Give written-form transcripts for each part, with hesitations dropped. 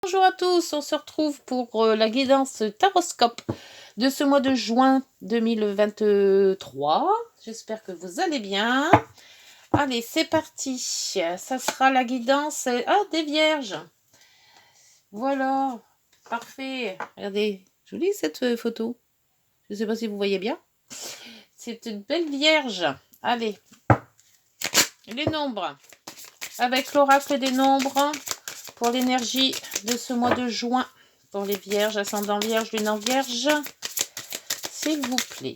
Bonjour à tous, on se retrouve pour la guidance Taroscope de ce mois de juin 2023. J'espère que vous allez bien. Allez, c'est parti. Ça sera la guidance des vierges. Voilà, parfait. Regardez, jolie cette photo. Je ne sais pas si vous voyez bien. C'est une belle vierge. Allez, les nombres. Avec l'oracle des nombres pour l'énergie de ce mois de juin. Pour les vierges, ascendant vierge, lune en vierge. S'il vous plaît.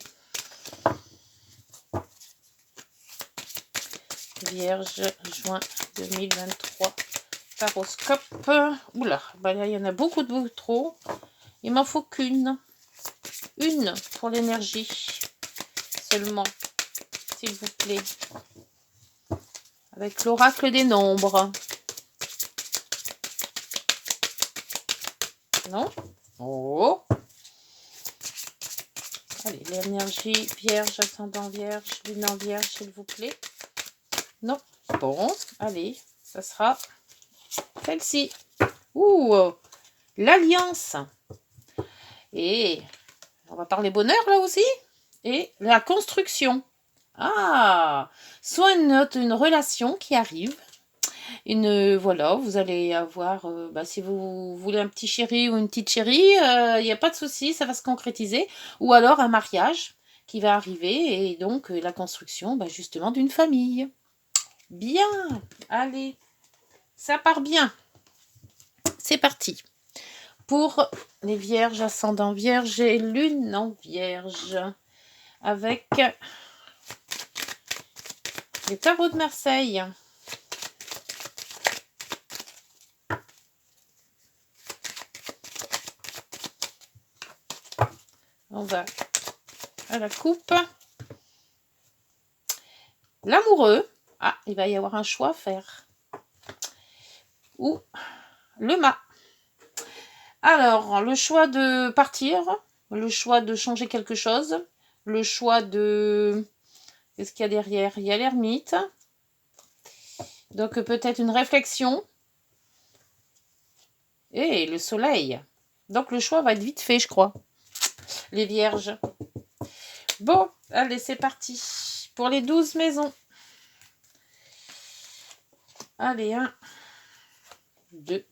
Vierge, juin 2023. Taroscope. Oula, bah là, il y en a beaucoup de trop. Il m'en faut qu'une. Une pour l'énergie. Seulement. S'il vous plaît. Avec l'oracle des nombres. Non? Oh! Allez, l'énergie vierge, ascendant vierge, lune en vierge, s'il vous plaît. Non. Bon, allez, ça sera celle-ci. Ouh, l'alliance. Et on va parler bonheur là aussi. Et la construction. Ah, soit une relation qui arrive. Voilà, vous allez avoir, si vous voulez un petit chéri ou une petite chérie, il n'y a pas de souci, ça va se concrétiser. Ou alors un mariage qui va arriver et donc la construction justement d'une famille. Bien, allez, ça part bien. C'est parti. Pour les vierges, ascendant vierge et lune en vierge. Avec les tarots de Marseille. On va à la coupe. L'amoureux. Ah, il va y avoir un choix à faire. Ou le mât. Alors, le choix de partir, le choix de changer quelque chose, le choix de... Qu'est-ce qu'il y a derrière? Il y a l'ermite. Donc, peut-être une réflexion. Et le soleil. Donc, le choix va être vite fait, je crois. Les vierges. Bon, allez, c'est parti. Pour les 12 maisons. Allez, 1, 2,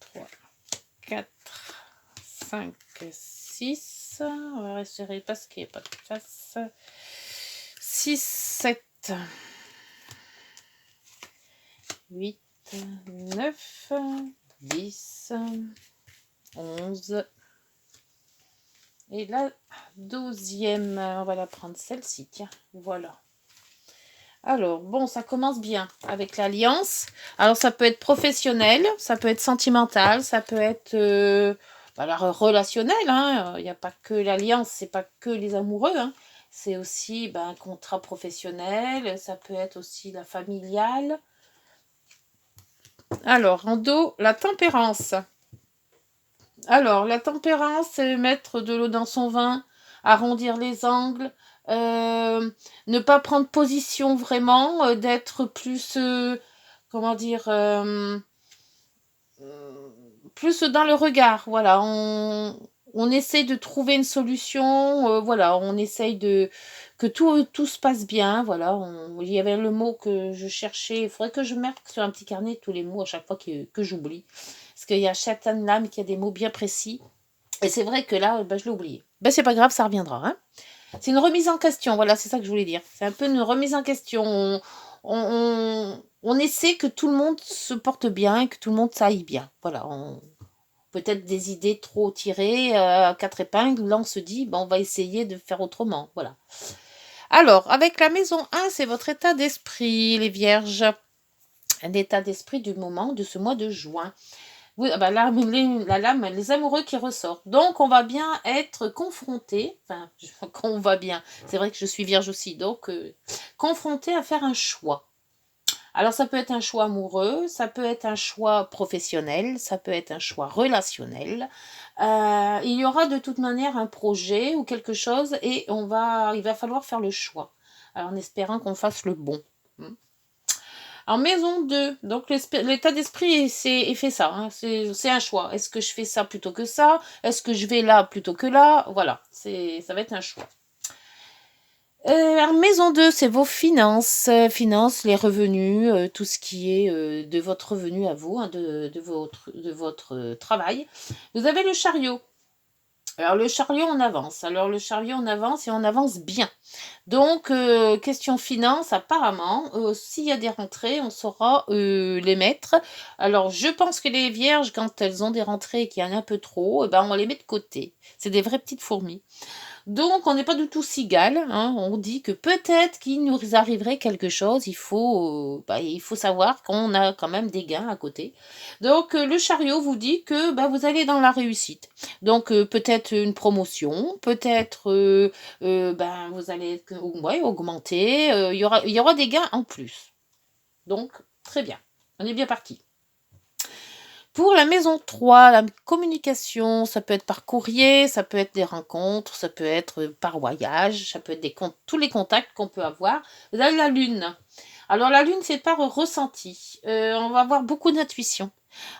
3, 4, 5, 6. On va rester parce qu'il n'y a pas de place. 6, 7, 8, 9, 10, 11. Et la 12e, on va la prendre celle-ci. Tiens, voilà. Alors, bon, ça commence bien avec l'alliance. Alors, ça peut être professionnel, ça peut être sentimental, ça peut être relationnel. Il n'y a pas que l'alliance, c'est pas que les amoureux. C'est aussi un contrat professionnel, ça peut être aussi la familiale. Alors, en dos, la tempérance. Alors, la tempérance, c'est mettre de l'eau dans son vin, arrondir les angles, ne pas prendre position vraiment, d'être plus, plus dans le regard. Voilà, on essaie de trouver une solution, voilà, on essaye que tout se passe bien. Voilà, il y avait le mot que je cherchais, il faudrait que je marque sur un petit carnet tous les mots à chaque fois que j'oublie. Parce qu'il y a certaines lames qui a des mots bien précis. Et c'est vrai que là, je l'ai oublié. C'est pas grave, ça reviendra. C'est une remise en question, voilà, c'est ça que je voulais dire. C'est un peu une remise en question. On essaie que tout le monde se porte bien et que tout le monde s'aille bien. Voilà, peut-être des idées trop tirées à quatre épingles. Là, on se dit, on va essayer de faire autrement. Voilà. Alors, avec la maison 1, c'est votre état d'esprit, les vierges. Un état d'esprit du moment de ce mois de juin. Oui, la lame, les amoureux qui ressortent. Donc, on va bien être confronté. Enfin, on va bien. C'est vrai que je suis vierge aussi. Donc, confronté à faire un choix. Alors, ça peut être un choix amoureux, ça peut être un choix professionnel, ça peut être un choix relationnel. Il y aura de toute manière un projet ou quelque chose et il va falloir faire le choix. Alors, en espérant qu'on fasse le bon. En maison 2, donc l'état d'esprit est fait ça, hein, c'est un choix. Est-ce que je fais ça plutôt que ça? Est-ce que je vais là plutôt que là? Voilà, ça va être un choix. En maison 2, c'est vos finances, finances, les revenus, tout ce qui est de votre revenu à vous, hein, de votre travail. Vous avez le chariot. Alors le chariot, on avance. Alors le chariot, on avance et on avance bien. Donc, question finance, apparemment, s'il y a des rentrées, on saura les mettre. Alors, je pense que les vierges, quand elles ont des rentrées et qu'il y en a un peu trop, eh ben, on les met de côté. C'est des vraies petites fourmis. Donc, on n'est pas du tout cigale, hein. On dit que peut-être qu'il nous arriverait quelque chose. Il faut savoir qu'on a quand même des gains à côté. Donc, le chariot vous dit que vous allez dans la réussite. Donc, peut-être une promotion, peut-être vous allez ouais, augmenter. Il y aura des gains en plus. Donc, très bien. On est bien parti. Pour la maison 3, la communication, ça peut être par courrier, ça peut être des rencontres, ça peut être par voyage, ça peut être tous les contacts qu'on peut avoir. Vous avez la lune. Alors la lune, c'est par ressenti. On va avoir beaucoup d'intuition.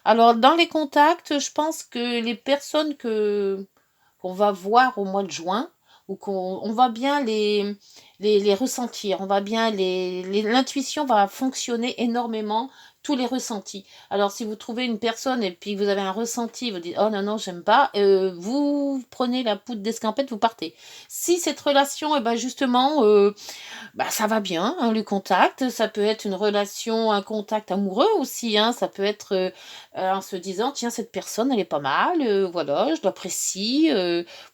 Alors dans les contacts, je pense que les personnes qu'on va voir au mois de juin, ou qu'on va bien les ressentir, on va bien l'intuition va fonctionner énormément, tous les ressentis. Alors si vous trouvez une personne et puis vous avez un ressenti, vous dites oh non non j'aime pas, vous prenez la poudre d'escampette, vous partez. Si cette relation, justement, ça va bien, hein, le contact, ça peut être une relation, un contact amoureux aussi, hein, ça peut être en se disant tiens cette personne elle est pas mal, voilà, je l'apprécie,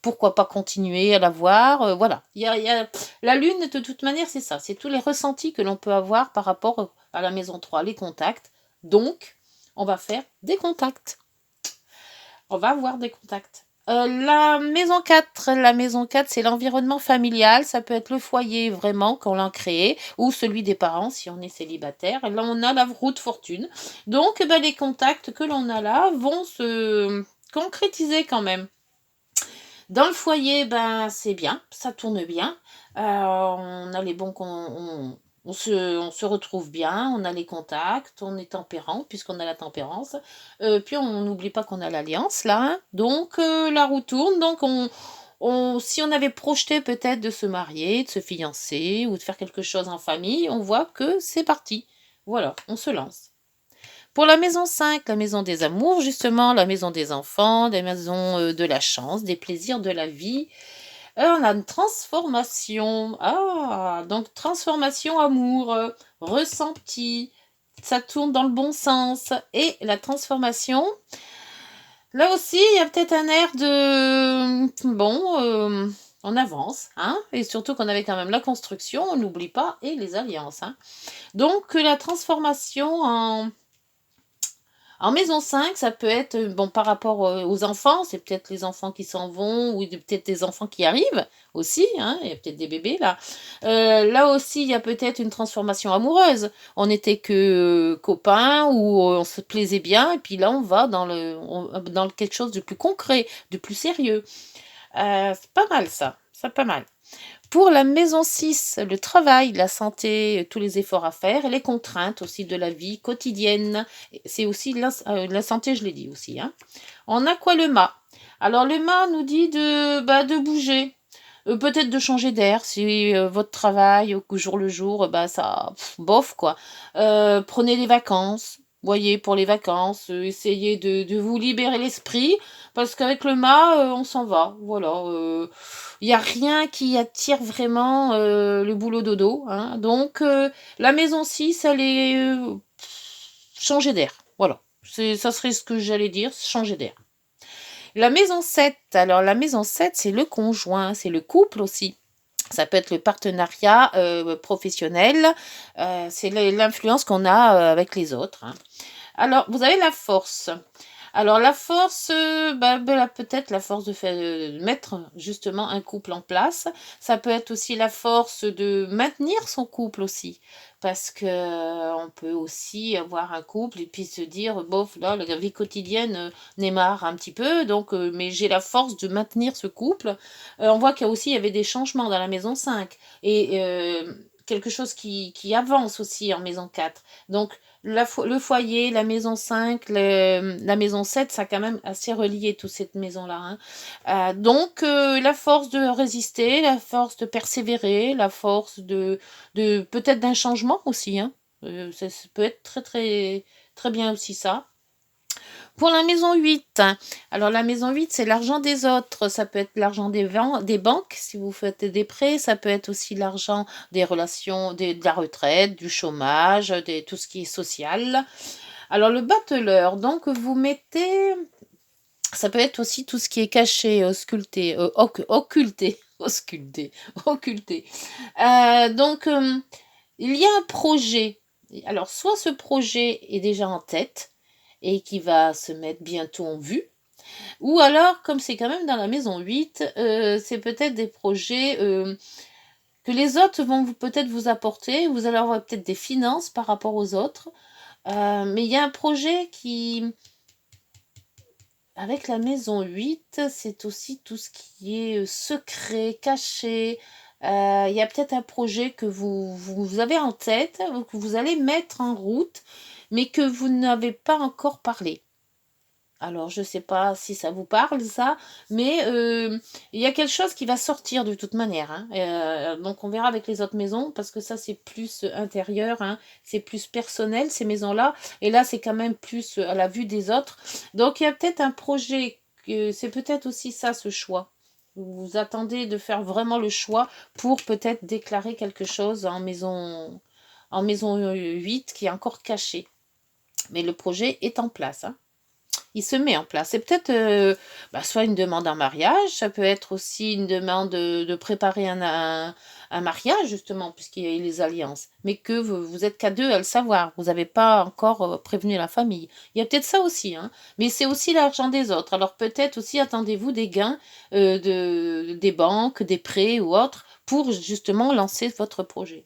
pourquoi pas continuer à la voir, voilà. La lune de toute manière c'est ça, c'est tous les ressentis que l'on peut avoir par rapport à la maison 3, les contacts. Donc on va faire des contacts. On va avoir des contacts. La maison 4, c'est l'environnement familial. Ça peut être le foyer vraiment qu'on l'a créé ou celui des parents si on est célibataire. Et là, on a la route fortune. Donc, les contacts que l'on a là vont se concrétiser quand même. Dans le foyer, c'est bien, ça tourne bien. On a les bons on se retrouve bien, on a les contacts, on est tempérant puisqu'on a la tempérance. Puis on n'oublie pas qu'on a l'alliance là, hein. Donc la roue tourne. Donc si on avait projeté peut-être de se marier, de se fiancer ou de faire quelque chose en famille, on voit que c'est parti. Voilà, on se lance. Pour la maison 5, la maison des amours, justement, la maison des enfants, la maison de la chance, des plaisirs de la vie. On a une transformation. Ah, donc transformation, amour, ressenti. Ça tourne dans le bon sens. Et la transformation, là aussi, il y a peut-être un air de... Bon, on avance, hein. Et surtout qu'on avait quand même la construction, on n'oublie pas, et les alliances, hein. Donc la transformation en maison 5, ça peut être, par rapport aux enfants, c'est peut-être les enfants qui s'en vont ou peut-être des enfants qui arrivent aussi, hein, il y a peut-être des bébés là. Là aussi, il y a peut-être une transformation amoureuse. On n'était que copains ou on se plaisait bien et puis là, on va dans quelque chose de plus concret, de plus sérieux. C'est pas mal ça, c'est pas mal. Pour la maison 6, le travail, la santé, tous les efforts à faire et les contraintes aussi de la vie quotidienne. C'est aussi la santé, je l'ai dit aussi, hein. On a quoi le mât? Alors le mât nous dit de bouger. Peut-être de changer d'air si votre travail au jour le jour, ça, bof quoi. Prenez des vacances. Voyez, pour les vacances, essayez de vous libérer l'esprit, parce qu'avec le mât, on s'en va. Voilà. Il n'y a rien qui attire vraiment le boulot dodo, hein. Donc, la maison 6, elle est changer d'air. Voilà. Ça serait ce que j'allais dire, changer d'air. La maison 7, alors la maison 7, c'est le conjoint, c'est le couple aussi. Ça peut être le partenariat professionnel, c'est l'influence qu'on a avec les autres, hein. Alors, vous avez la force. Alors, la force, peut-être la force de mettre justement un couple en place. Ça peut être aussi la force de maintenir son couple aussi. Parce que on peut aussi avoir un couple et puis se dire, bof, là, la vie quotidienne n'émarre un petit peu, donc, mais j'ai la force de maintenir ce couple. On voit qu'il y avait des changements dans la maison 5. Et quelque chose qui avance aussi en maison 4. Donc le foyer, la maison 5, la maison 7, ça quand même assez relié, toute cette maison-là, hein. Donc la force de résister, la force de persévérer, la force de peut-être d'un changement aussi, hein. Ça peut être très, très, très bien aussi ça. Pour la maison 8, alors la maison 8, c'est l'argent des autres. Ça peut être l'argent des banques, si vous faites des prêts. Ça peut être aussi l'argent des relations, de la retraite, du chômage, tout ce qui est social. Alors le battleur, donc vous mettez... Ça peut être aussi tout ce qui est caché, ausculté, occulté, ausculté, occulté. Donc, il y a un projet. Alors, soit ce projet est déjà en tête et qui va se mettre bientôt en vue, ou alors, comme c'est quand même dans la maison 8, c'est peut-être des projets que les autres vont peut-être vous apporter. Vous allez avoir peut-être des finances par rapport aux autres. Mais il y a un projet qui... Avec la maison 8, c'est aussi tout ce qui est secret, caché. Il y a peut-être un projet que vous avez en tête, que vous allez mettre en route, mais que vous n'avez pas encore parlé. Alors, je ne sais pas si ça vous parle, ça, mais il y a quelque chose qui va sortir de toute manière, hein. Donc, on verra avec les autres maisons, parce que ça, c'est plus intérieur, hein. C'est plus personnel, ces maisons-là. Et là, c'est quand même plus à la vue des autres. Donc, il y a peut-être un projet, c'est peut-être aussi ça, ce choix. Vous attendez de faire vraiment le choix pour peut-être déclarer quelque chose en maison 8 qui est encore caché. Mais le projet est en place, hein. Il se met en place. C'est peut-être soit une demande en mariage, ça peut être aussi une demande de préparer un mariage, justement, puisqu'il y a les alliances. Mais que vous êtes qu'à deux à le savoir. Vous n'avez pas encore prévenu la famille. Il y a peut-être ça aussi, hein. Mais c'est aussi l'argent des autres. Alors peut-être aussi attendez-vous des gains des banques, des prêts ou autres pour justement lancer votre projet.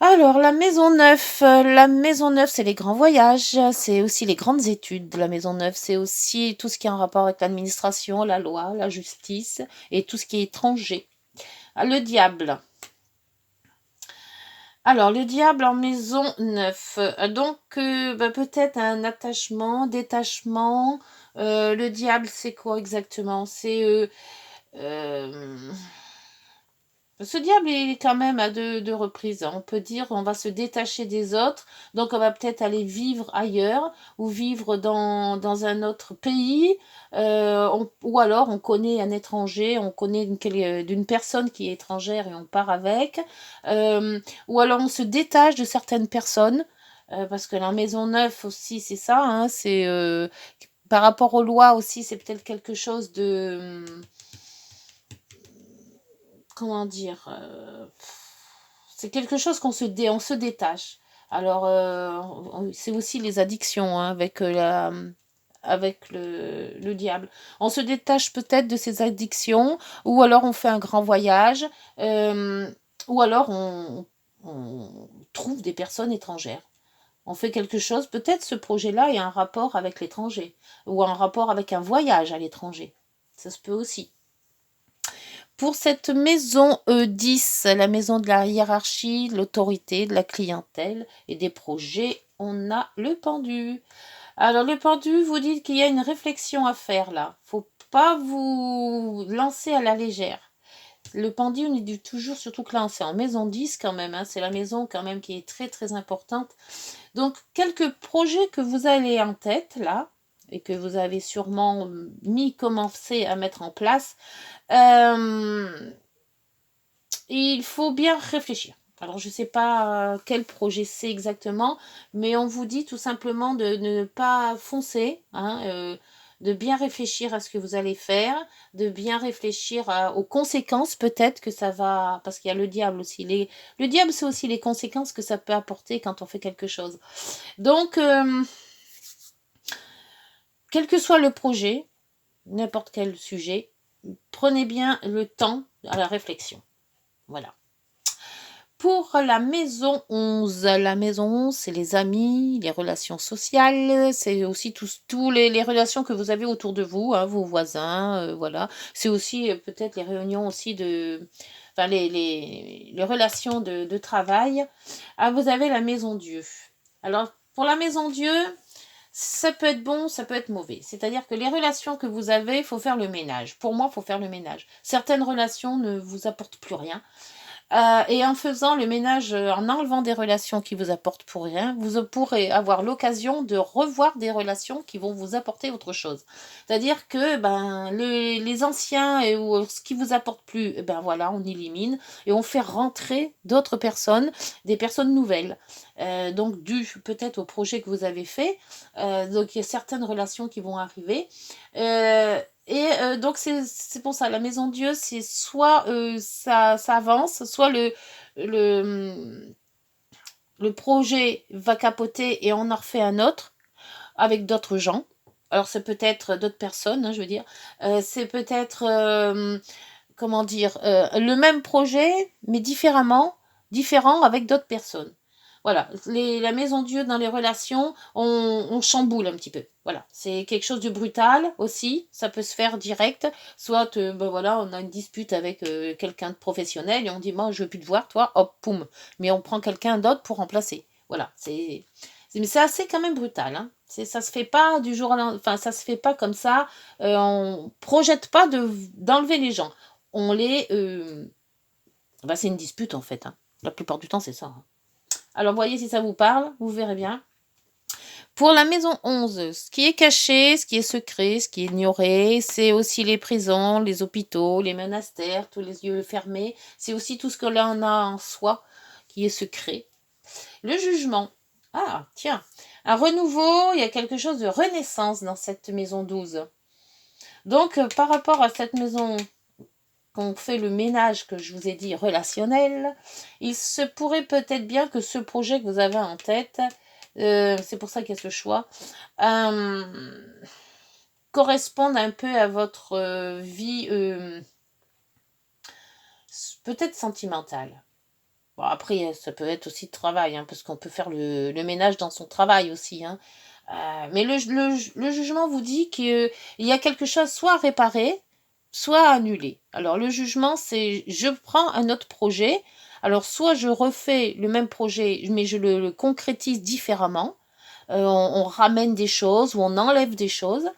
Alors, la maison neuve, c'est les grands voyages, c'est aussi les grandes études. La maison neuve, c'est aussi tout ce qui est en rapport avec l'administration, la loi, la justice et tout ce qui est étranger. Ah, le diable. Alors, le diable en maison neuve. Donc, peut-être un attachement, détachement. Le diable, c'est quoi exactement? C'est ce diable est quand même à deux reprises, hein. On peut dire on va se détacher des autres, donc on va peut-être aller vivre ailleurs ou vivre dans un autre pays, ou alors on connaît un étranger, on connaît d'une personne qui est étrangère et on part avec, ou alors on se détache de certaines personnes, parce que la maison neuve aussi c'est ça, hein, c'est par rapport aux lois aussi, c'est peut-être quelque chose de comment dire, c'est quelque chose on se détache. Alors, c'est aussi les addictions, hein, avec le diable. On se détache peut-être de ces addictions, ou alors on fait un grand voyage, ou alors on trouve des personnes étrangères. On fait quelque chose, peut-être ce projet-là est un rapport avec l'étranger, ou un rapport avec un voyage à l'étranger. Ça se peut aussi. Pour cette maison 10, la maison de la hiérarchie, de l'autorité, de la clientèle et des projets, on a le pendu. Alors le pendu, vous dites qu'il y a une réflexion à faire là. Faut pas vous lancer à la légère. Le pendu, on dit toujours, surtout que là, c'est en maison 10 quand même, hein, c'est la maison quand même qui est très très importante. Donc quelques projets que vous avez en tête là, et que vous avez sûrement commencé à mettre en place, il faut bien réfléchir. Alors, je ne sais pas quel projet c'est exactement, mais on vous dit tout simplement de ne pas foncer, hein, de bien réfléchir à ce que vous allez faire, de bien réfléchir aux conséquences peut-être que ça va, parce qu'il y a le diable aussi. Le diable, c'est aussi les conséquences que ça peut apporter quand on fait quelque chose. Donc, quel que soit le projet, n'importe quel sujet, prenez bien le temps à la réflexion. Voilà. Pour la maison 11, c'est les amis, les relations sociales, c'est aussi tous les relations que vous avez autour de vous, hein, vos voisins, voilà. C'est aussi peut-être les réunions aussi enfin les relations de travail. Ah, vous avez la maison Dieu. Alors, pour la maison Dieu, ça peut être bon, ça peut être mauvais. C'est-à-dire que les relations que vous avez, il faut faire le ménage. Pour moi, il faut faire le ménage. Certaines relations ne vous apportent plus rien. Et en faisant le ménage, en enlevant des relations qui vous apportent pour rien, vous pourrez avoir l'occasion de revoir des relations qui vont vous apporter autre chose. C'est-à-dire que ben, les anciens ou ce qui vous apporte plus, ben voilà, on élimine et on fait rentrer d'autres personnes, des personnes nouvelles. Donc dû peut-être au projet que vous avez fait. Donc il y a certaines relations qui vont arriver. Donc c'est pour ça, la maison Dieu, c'est soit ça avance, soit le, le projet va capoter et on en refait un autre avec d'autres gens. Alors c'est peut-être d'autres personnes, hein, je veux dire. C'est peut-être, comment dire, le même projet, mais différent avec d'autres personnes. Voilà, la maison Dieu dans les relations, on chamboule un petit peu. Voilà, c'est quelque chose de brutal aussi, ça peut se faire direct. Soit, ben voilà, on a une dispute avec quelqu'un de professionnel et on dit, moi, je veux plus te voir, toi, hop, poum. Mais on prend quelqu'un d'autre pour remplacer. Voilà, mais c'est assez quand même brutal. Hein. Ça se fait pas du jour au lendemain, enfin, ça se fait pas comme ça. On projette pas d'enlever les gens. On les, ben, c'est une dispute en fait. Hein. La plupart du temps, c'est ça. Hein. Alors, voyez si ça vous parle, vous verrez bien. Pour la maison 11, ce qui est caché, ce qui est secret, ce qui est ignoré, c'est aussi les prisons, les hôpitaux, les monastères, tous les lieux fermés. C'est aussi tout ce que l'on a en soi qui est secret. Le jugement. Ah, tiens, un renouveau, il y a quelque chose de renaissance dans cette maison 12. Donc, par rapport à cette maison qu'on fait le ménage que je vous ai dit relationnel, il se pourrait peut-être bien que ce projet que vous avez en tête, c'est pour ça qu'il y a ce choix, corresponde un peu à votre vie peut-être sentimentale. Bon, après, ça peut être aussi de travail, hein, parce qu'on peut faire le ménage dans son travail aussi. Hein. Mais le jugement vous dit qu'il y a quelque chose soit à réparer, soit à annuler. Alors le jugement, c'est je prends un autre projet. Alors soit je refais le même projet, mais je le concrétise différemment. On ramène des choses ou on enlève des choses.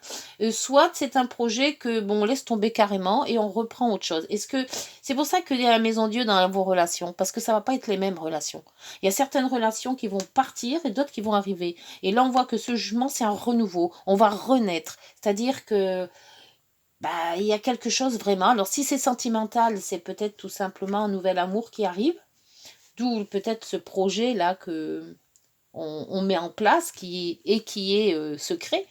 Soit c'est un projet que bon on laisse tomber carrément et on reprend autre chose. Est-ce que c'est pour ça qu'il y a la maison Dieu dans vos relations parce que ça va pas être les mêmes relations. Il y a certaines relations qui vont partir et d'autres qui vont arriver. Et là on voit que ce jugement c'est un renouveau. On va renaître. C'est-à-dire que bah il y a quelque chose vraiment. Alors si c'est sentimental, c'est peut-être tout simplement un nouvel amour qui arrive. D'où peut-être ce projet là que on met en place qui est secret.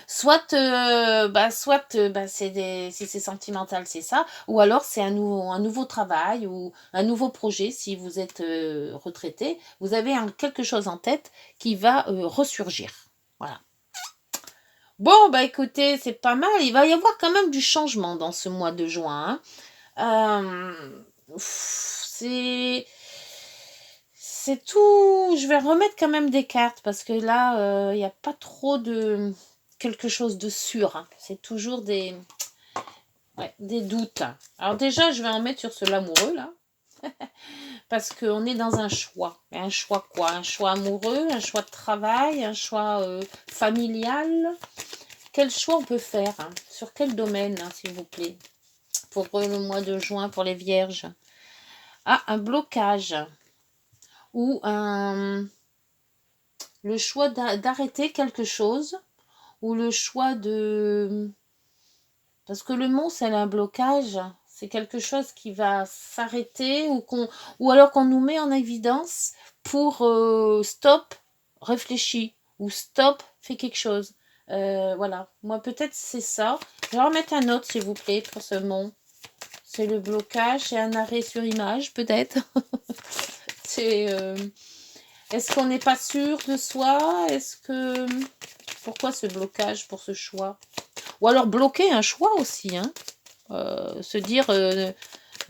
Soit, si c'est sentimental, c'est ça, ou alors c'est un nouveau travail ou un nouveau projet. Si vous êtes retraité, vous avez quelque chose en tête qui va ressurgir. Voilà. Bon, bah écoutez, c'est pas mal. Il va y avoir quand même du changement dans ce mois de juin. Hein. C'est tout. Je vais remettre quand même des cartes parce que là, il n'y a pas trop de quelque chose de sûr. Hein. C'est toujours des doutes. Alors déjà, je vais en mettre sur ce l'amoureux là. Parce qu'on est dans un choix. Un choix quoi? Un choix amoureux, un choix de travail, un choix familial. Quel choix on peut faire? Hein? Sur quel domaine, hein, s'il vous plaît? Pour le mois de juin, pour les vierges. Ah, un blocage. Ou le choix d'arrêter quelque chose. Ou le choix de... Parce que le mot, c'est un blocage. C'est quelque chose qui va s'arrêter ou alors qu'on nous met en évidence pour stop, réfléchis. Ou stop, fais quelque chose. Voilà. Moi, peut-être c'est ça. Je vais remettre un autre, s'il vous plaît, pour ce mot. C'est le blocage. C'est un arrêt sur image, peut-être. C'est... Est-ce qu'on n'est pas sûr de soi? Est-ce que... Pourquoi ce blocage pour ce choix? Ou alors bloquer un choix aussi. Hein. Se dire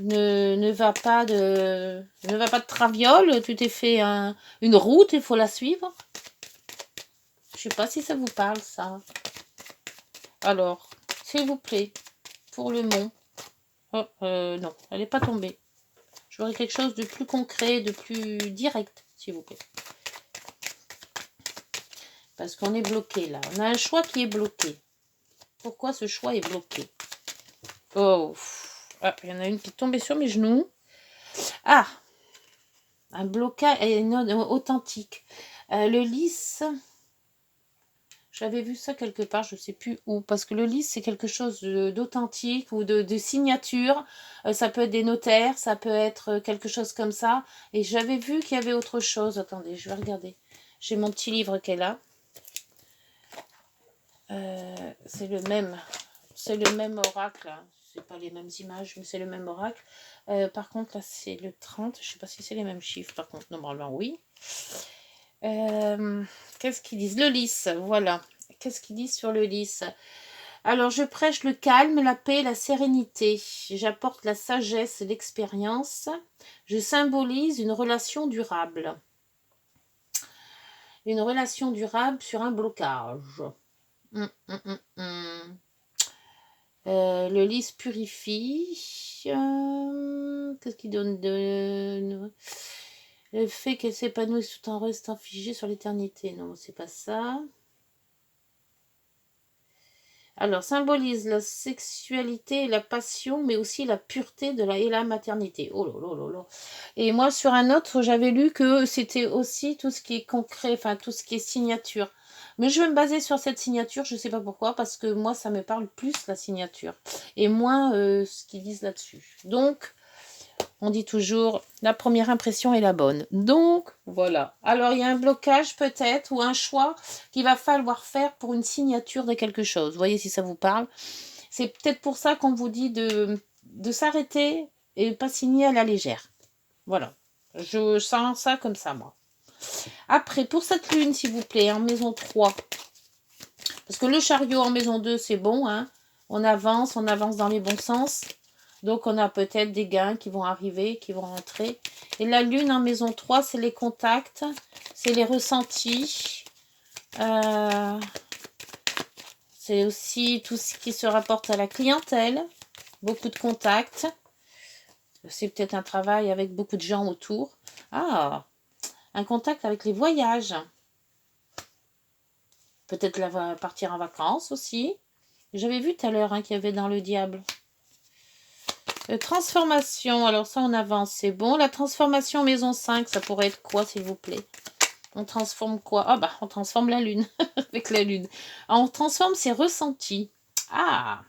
ne va pas de traviole, tu t'es fait une route, il faut la suivre. Je sais pas si ça vous parle ça. Alors, s'il vous plaît, pour le mot. Oh, non, elle n'est pas tombée. Je voudrais quelque chose de plus concret, de plus direct, s'il vous plaît. Parce qu'on est bloqué là. On a un choix qui est bloqué. Pourquoi ce choix est bloqué? Oh, ah, il y en a une qui est tombée sur mes genoux. Ah, un blocage authentique. Le lys, j'avais vu ça quelque part, je ne sais plus où, parce que le lys, c'est quelque chose d'authentique ou de signature. Ça peut être des notaires, ça peut être quelque chose comme ça. Et j'avais vu qu'il y avait autre chose. Attendez, je vais regarder. J'ai mon petit livre qui est là. C'est le même oracle. Hein. C'est pas les mêmes images, mais c'est le même oracle. Par contre, là, c'est le 30. Je sais pas si c'est les mêmes chiffres. Par contre, normalement, oui. Qu'est-ce qu'ils disent? Le lys, voilà. Qu'est-ce qu'ils disent sur le lys? Alors, je prêche le calme, la paix, la sérénité. J'apporte la sagesse et l'expérience. Je symbolise une relation durable. Une relation durable sur un blocage. Le lys purifie. Qu'est-ce qu'il donne de... Le fait qu'elle s'épanouisse tout en restant figée sur l'éternité. Non, c'est pas ça. Alors, symbolise la sexualité et la passion, mais aussi la pureté et la maternité. Oh là là là là. Et moi, sur un autre, j'avais lu que c'était aussi tout ce qui est concret, enfin, tout ce qui est signature. Mais je vais me baser sur cette signature, je ne sais pas pourquoi, parce que moi, ça me parle plus, la signature, et moins ce qu'ils disent là-dessus. Donc, on dit toujours, la première impression est la bonne. Donc, voilà. Alors, il y a un blocage peut-être, ou un choix qu'il va falloir faire pour une signature de quelque chose. Vous voyez si ça vous parle. C'est peut-être pour ça qu'on vous dit de s'arrêter et pas signer à la légère. Voilà. Je sens ça comme ça, moi. Après, pour cette lune, s'il vous plaît, en maison 3. Parce que le chariot en maison 2, c'est bon. Hein. On avance dans les bons sens. Donc, on a peut-être des gains qui vont arriver, qui vont rentrer. Et la lune en maison 3, c'est les contacts, c'est les ressentis. C'est aussi tout ce qui se rapporte à la clientèle. Beaucoup de contacts. C'est peut-être un travail avec beaucoup de gens autour. Ah, un contact avec les voyages. Peut-être partir en vacances aussi. J'avais vu tout à l'heure qu'il y avait dans le diable. Transformation, alors ça on avance, c'est bon. La transformation maison 5, ça pourrait être quoi s'il vous plaît? On transforme quoi? Ah bah on transforme la lune, avec la lune. On transforme ses ressentis. Ah!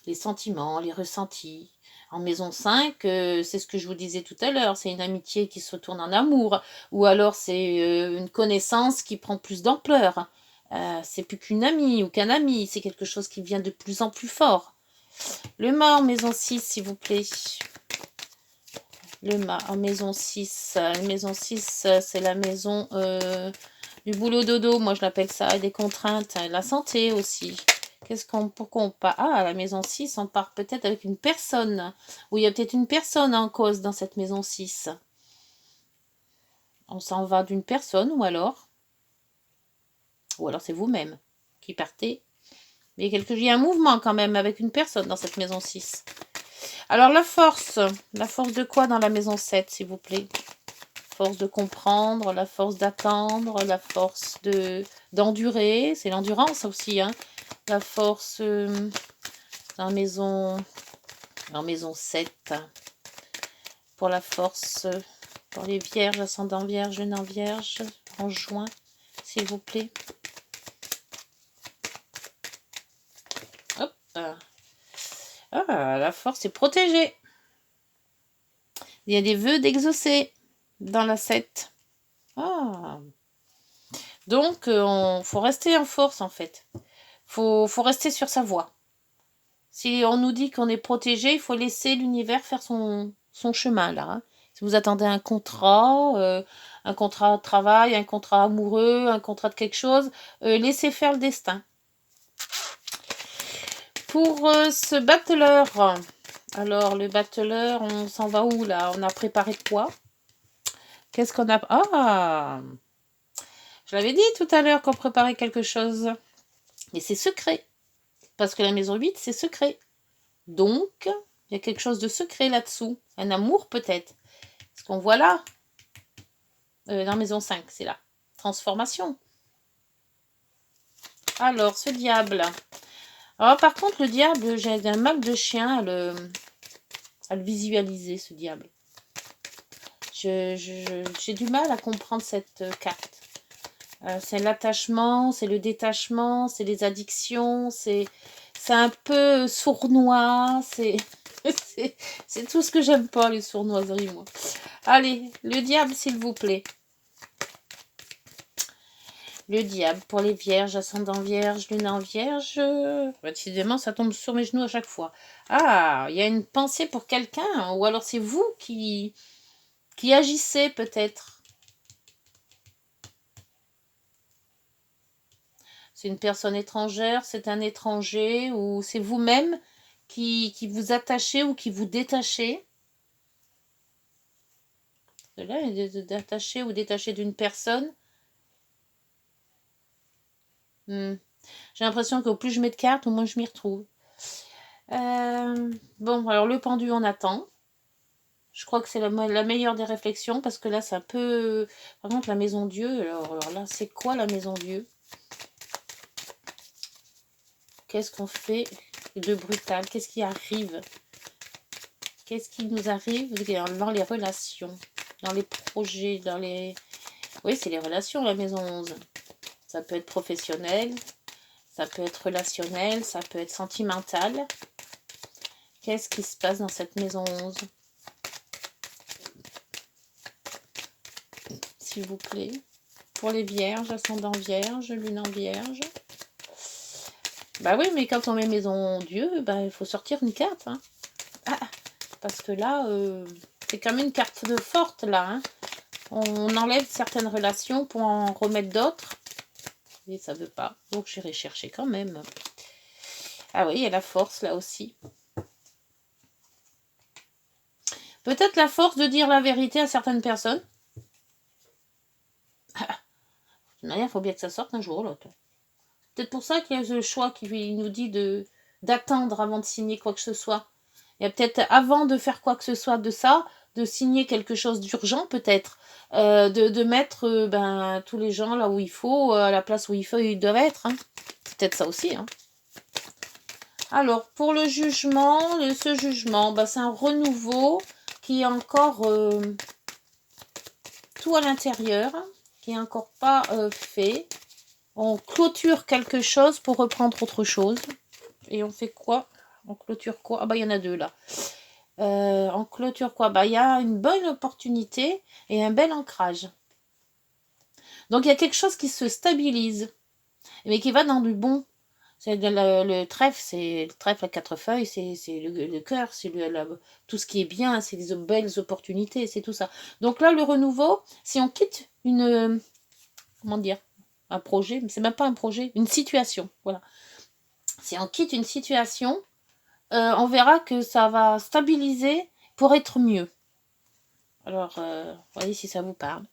Les sentiments, les ressentis. En maison 5, c'est ce que je vous disais tout à l'heure, c'est une amitié qui se tourne en amour, ou alors c'est une connaissance qui prend plus d'ampleur. C'est plus qu'une amie ou qu'un ami, c'est quelque chose qui vient de plus en plus fort. Le mât en maison 6, s'il vous plaît. Le mât en maison 6. Maison 6, c'est la maison du boulot dodo, moi je l'appelle ça, et des contraintes. La santé aussi. Pourquoi on part? Ah, à la maison 6, on part peut-être avec une personne. Ou il y a peut-être une personne en cause dans cette maison 6. On s'en va d'une personne ou alors c'est vous-même qui partez. Mais il y a un mouvement quand même avec une personne dans cette maison 6. Alors la force de quoi dans la maison 7, s'il vous plaît? Force de comprendre, la force d'attendre, la force d'endurer, c'est l'endurance aussi, hein. La force en maison 7. Pour la force, pour les vierges, ascendant vierge, jeune en vierge, en juin, s'il vous plaît. Hop. Ah, la force est protégée. Il y a des vœux d'exaucer dans la 7. Ah. Donc, faut rester en force, en fait. Faut rester sur sa voie. Si on nous dit qu'on est protégé, il faut laisser l'univers faire son chemin, là. Hein. Si vous attendez un contrat de travail, un contrat amoureux, un contrat de quelque chose, laissez faire le destin. Pour ce battleur, alors le battleur, on s'en va où, là? On a préparé quoi? Qu'est-ce qu'on a... Ah! Je l'avais dit tout à l'heure qu'on préparait quelque chose. Mais c'est secret. Parce que la maison 8, c'est secret. Donc, il y a quelque chose de secret là-dessous. Un amour peut-être. Ce qu'on voit là, dans maison 5, c'est la transformation. Alors, ce diable. Alors, par contre, le diable, j'ai un mal de chien à le visualiser, ce diable. J'ai du mal à comprendre cette carte. C'est l'attachement, c'est le détachement, c'est les addictions, c'est un peu sournois, c'est tout ce que j'aime pas, les sournoiseries, moi. Allez, le diable, s'il vous plaît. Le diable pour les vierges, ascendant vierge, lune en vierge. Décidément, ça tombe sur mes genoux à chaque fois. Ah, il y a une pensée pour quelqu'un, ou alors c'est vous qui agissez peut-être. C'est une personne étrangère, c'est un étranger, ou c'est vous-même qui vous attachez ou qui vous détachez. Là, d'attacher ou détacher d'une personne. J'ai l'impression qu'au plus je mets de cartes, au moins je m'y retrouve. Bon, alors le pendu, on attend. Je crois que c'est la meilleure des réflexions, parce que là, c'est un peu... Par contre, la maison Dieu, alors là, c'est quoi la maison Dieu? Qu'est-ce qu'on fait de brutal? Qu'est-ce qui arrive? Qu'est-ce qui nous arrive dans les relations, dans les projets, dans les... Oui, c'est les relations, la maison 11. Ça peut être professionnel, ça peut être relationnel, ça peut être sentimental. Qu'est-ce qui se passe dans cette maison 11? S'il vous plaît. Pour les vierges, ascendant vierge, lune en vierge. Bah oui, mais quand on met maison Dieu, bah, il faut sortir une carte. Hein. Ah, parce que là, c'est quand même une carte de forte, là. Hein. On enlève certaines relations pour en remettre d'autres. Et ça veut pas. Donc j'irai chercher quand même. Ah oui, il y a la force, là aussi. Peut-être la force de dire la vérité à certaines personnes. De toute manière, il faut bien que ça sorte un jour ou l'autre. Peut-être pour ça qu'il y a ce choix qui nous dit d'attendre avant de signer quoi que ce soit. Il y a peut-être avant de faire quoi que ce soit de ça, de signer quelque chose d'urgent peut-être, de mettre tous les gens là où il faut, à la place où ils doivent être. Hein. C'est peut-être ça aussi. Hein. Alors, pour le jugement, ce jugement, c'est un renouveau qui est encore tout à l'intérieur, qui n'est encore pas fait. On clôture quelque chose pour reprendre autre chose. Et on fait quoi? On clôture quoi? Ah bah il y en a deux là. On clôture quoi? Bah il y a une bonne opportunité et un bel ancrage. Donc il y a quelque chose qui se stabilise, mais qui va dans du bon. C'est le trèfle, c'est le trèfle à 4 feuilles, c'est le cœur, c'est tout ce qui est bien, c'est des belles opportunités, c'est tout ça. Donc là, le renouveau, si on quitte comment dire, un projet, mais c'est même pas un projet, une situation, voilà. Si on quitte une situation, on verra que ça va stabiliser pour être mieux. Alors, voyez si ça vous parle.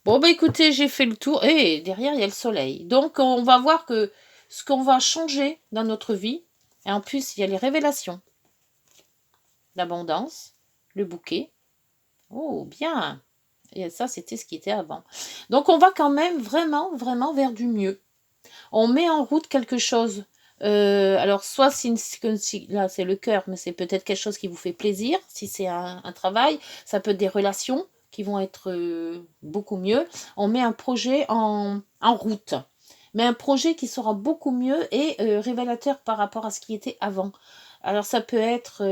Bon, écoutez, j'ai fait le tour. Et derrière, il y a le soleil. Donc, on va voir que ce qu'on va changer dans notre vie, et en plus, il y a les révélations. L'abondance, le bouquet. Oh, bien. Et ça, c'était ce qui était avant. Donc, on va quand même vraiment, vraiment vers du mieux. On met en route quelque chose. Alors, soit là, c'est le cœur, mais c'est peut-être quelque chose qui vous fait plaisir. Si c'est un travail, ça peut être des relations qui vont être beaucoup mieux. On met un projet en route. Mais un projet qui sera beaucoup mieux et révélateur par rapport à ce qui était avant. Alors, ça peut être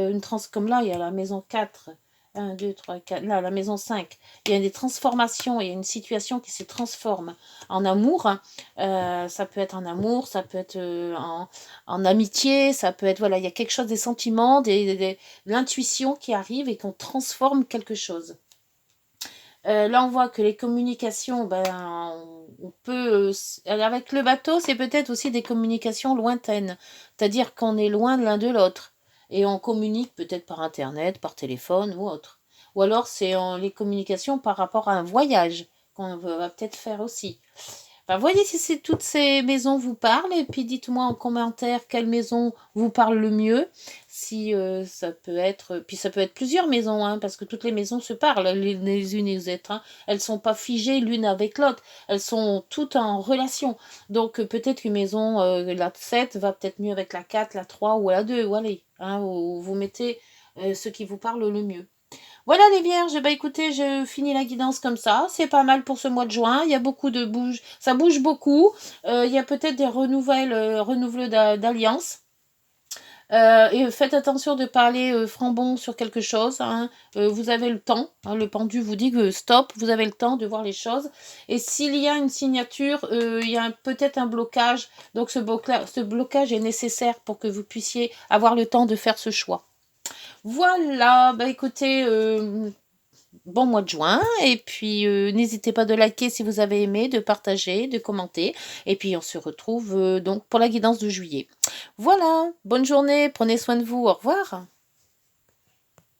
comme là, il y a la maison 4. 1, 2, 3, 4, là, la maison 5, il y a des transformations, il y a une situation qui se transforme en amour. Ça peut être en amour, ça peut être en amitié, ça peut être, voilà, il y a quelque chose, des sentiments, de l'intuition qui arrive et qu'on transforme quelque chose. Là, on voit que les communications, on peut... avec le bateau, c'est peut-être aussi des communications lointaines. C'est-à-dire qu'on est loin de l'un de l'autre. Et on communique peut-être par Internet, par téléphone ou autre. Ou alors, c'est les communications par rapport à un voyage qu'on va peut-être faire aussi. Enfin, voyez si toutes ces maisons vous parlent et puis dites-moi en commentaire quelle maison vous parle le mieux. Si ça peut être, puis ça peut être plusieurs maisons, hein, parce que toutes les maisons se parlent les unes et les autres. Hein. Elles sont pas figées l'une avec l'autre. Elles sont toutes en relation. Donc peut-être qu'une maison, la 7 va peut-être mieux avec la 4, la 3 ou la 2. Voilà, hein, vous mettez ce qui vous parle le mieux. Voilà les vierges, bah écoutez, je finis la guidance comme ça. C'est pas mal pour ce mois de juin. Il y a beaucoup de bouge, ça bouge beaucoup. Il y a peut-être des renouvelés d'alliances. Et faites attention de parler franc-bon sur quelque chose. Hein. Vous avez le temps. Hein, le pendu vous dit que stop, vous avez le temps de voir les choses. Et s'il y a une signature, il y a peut-être un blocage. Donc ce blocage est nécessaire pour que vous puissiez avoir le temps de faire ce choix. Voilà, bah écoutez, bon mois de juin, et puis n'hésitez pas de liker si vous avez aimé, de partager, de commenter, et puis on se retrouve donc pour la guidance de juillet. Voilà, bonne journée, prenez soin de vous, au revoir.